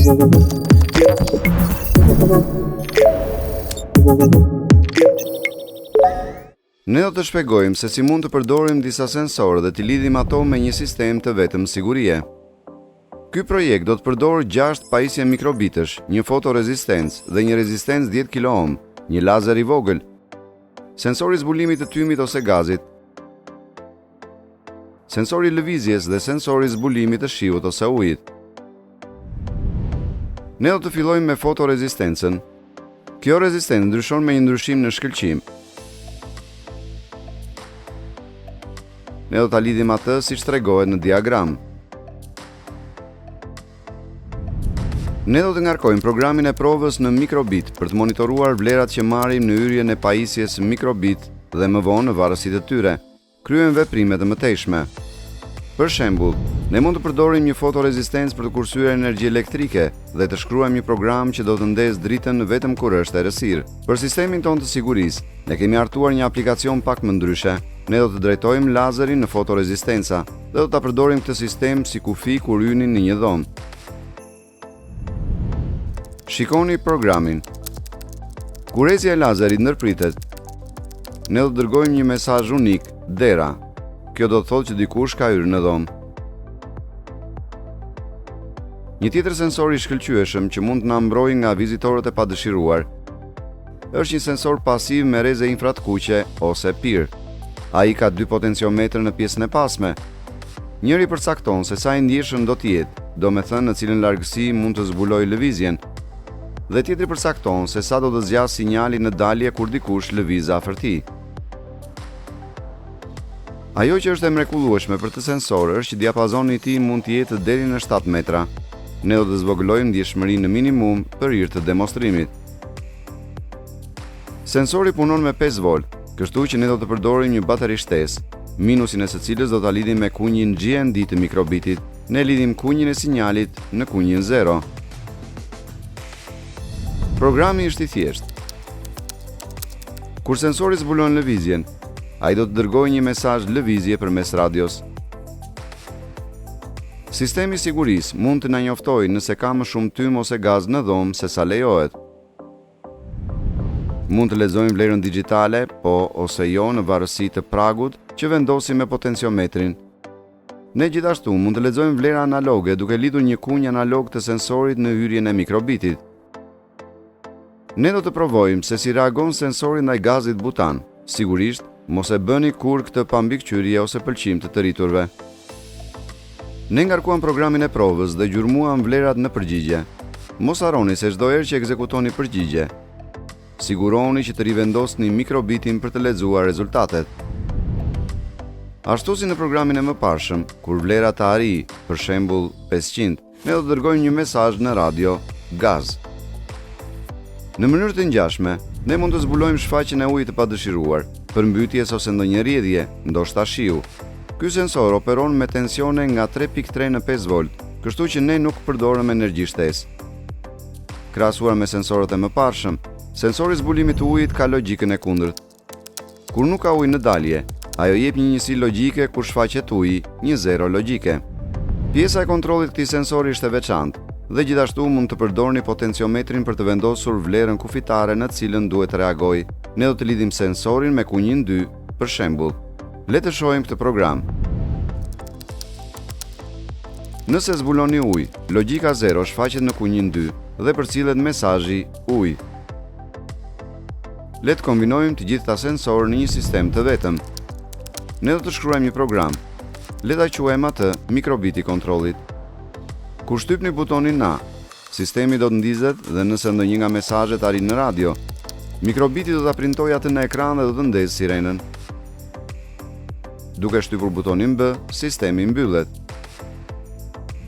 Ne do të shpjegojmë se si mund të përdorim disa sensorë dhe t'i lidhim ato me një sistem të vetëm sigurie. Ky projekt do të përdorë 6 pajisje mikrobitësh, një fotorezistencë dhe një rezistencë 10 kΩ, një lazer i vogël, sensori zbulimit të tymit ose gazit, sensori lëvizjes dhe sensori zbulimit të shiut ose ujit. Ne do të fillojmë me fotorezistencën. Kjo rezistencë ndryshon me një ndryshim në shkëlqim. Ne do ta lidhim atë siç tregohet në diagram. Ne do të ngarkojmë programin e provës në mikrobit për të monitoruar vlerat që marrim në hyrjen e pajisjes mikrobit dhe më vonë në varësi të tyre. Kryejmë veprime të mëtejshme. Për shembull, ne mund të përdorim një fotorezistencë për të kursyer energji elektrike dhe të shkruajmë një program që do të ndezë dritën vetëm kur është errësirë. Për sistemin tonë të sigurisë, ne kemi hartuar një aplikacion pak më ndryshe. Ne do të drejtojmë lazerin në fotorezistenca dhe do ta përdorim këtë sistem si kufi kur hynin në një dhomë. Shikoni programin. Kurrezja e lazerit ndërpritet. Ne do të dërgojmë një mesazh unik, dera. Kjo do të thotë që dikush ka hyrë në dhomë. Një tjetër sensor i shkëlqyeshëm që mund të na mbrojë nga vizitorët e padëshiruar është një sensor pasiv me rreze infratë-kuqe ose PIR. Ai ka 2 potenciometra në pjesën e pasme. Njëri përcakton se sa i ndjeshëm do të jetë, domethënë në cilën largësi mund të zbulojë lëvizjen, dhe tjetri përcakton se sa do të zgjasë sinjali në dalje kur dikush lëviz afër tij. Ajo që është e mrekullueshme për këtë sensor është që diapazoni i tij mund të jetë deri në 7 metra. Ne do të zvogëlojmë ndjeshmërinë në minimum për hir të demonstrimit. Sensori punon me 5 volt. Kështu që ne do të përdorim një bateri shtesë, minusin e së cilës do ta lidhim me kunjin GND të mikrobitit. Ne lidhim kunjin e sinjalit në kunjin 0. Programi është i thjeshtë. Kur sensori zbulon lëvizjen, ai do të dërgojë një mesazh lëvizje përmes radios. Sistemi i sigurisë mund të na njoftojë nëse ka më shumë tym ose gaz në dhomë se sa lejohet. Mund të lexojmë vlerën digjitale, po ose jo në varësi të pragut që vendosim me potenciometrin. Ne gjithashtu mund të lexojmë vlera analoge duke lidhur një kunjë analog të sensorit në hyrjen e mikrobitit. Ne do të provojmë se si reagon sensori ndaj gazit butan. Sigurisht, mos e bëni kur këtë pambikëqyrje ose pëlqim të rriturve. Ne ngarkuam programin e provës dhe gjurmuam vlerat në përgjigje. Mos harroni se çdo herë që ekzekutoni përgjigje, siguroni që të rivendosni mikrobitin për të lexuar rezultatet. Ashtu si në programin e mëparshëm, kur vlera të arrijë, për shembull 500, ne do të dërgojmë një mesazh në radio, gaz. Në mënyrë të ngjashme, ne mund të zbulojmë shfaqjen e ujit të padëshiruar, përmbytjes ose ndonjë rrjedhje, ndoshta shiu. Ky sensor operon me tensione nga 3.3 në 5 volt, kështu që ne nuk përdorëm energji shtesë. Krahasuar me sensorët e mëparshëm, sensori zbulimit të ujit ka logjikën e kundërt. Kur nuk ka ujë në dalje, ajo jep një njësi logjike kur shfaqet uji, një zero logjike. Pjesa e kontrollit këtij sensori është e veçantë dhe gjithashtu mund të përdorni potenciometrin për të vendosur vlerën kufitare në të cilën duhet të reagojë. Ne do të lidhim sensorin me kunjin 2, për shembull. Le të shohim këtë program. Nëse zbuloni ujë, logjika 0 shfaqet në kunjin 2 dhe përcillet mesazhi ujë. Le të kombinojmë të gjitha sensorë në një sistem të vetëm. Ne do të shkruajmë një program. Le ta quajmë atë mikrobiti kontrollit. Kur shtypni butonin A, sistemi do të ndizet dhe nëse ndonjë nga mesazhet arrin në radio, mikrobiti do ta printojë atë në ekran dhe do të ndezë sirenën. Duke shtypur butonin B, sistemi mbyllet.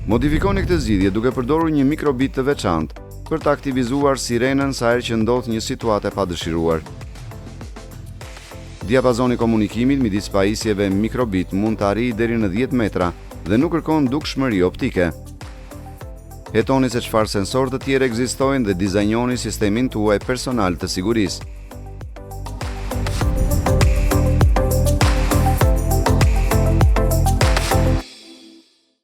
Modifikoni këtë zgjidhje duke përdorur një mikrobit të veçantë për të aktivizuar sirenën sa herë që ndodh një situatë e padëshiruar. Diapazoni i komunikimit midis pajisjeve mikrobit mund të arrijë deri në 10 metra dhe nuk kërkon dukshmëri optike. Hetoni se çfarë sensorë të tjerë ekzistojnë dhe dizajnoni sistemin tuaj personal të sigurisë.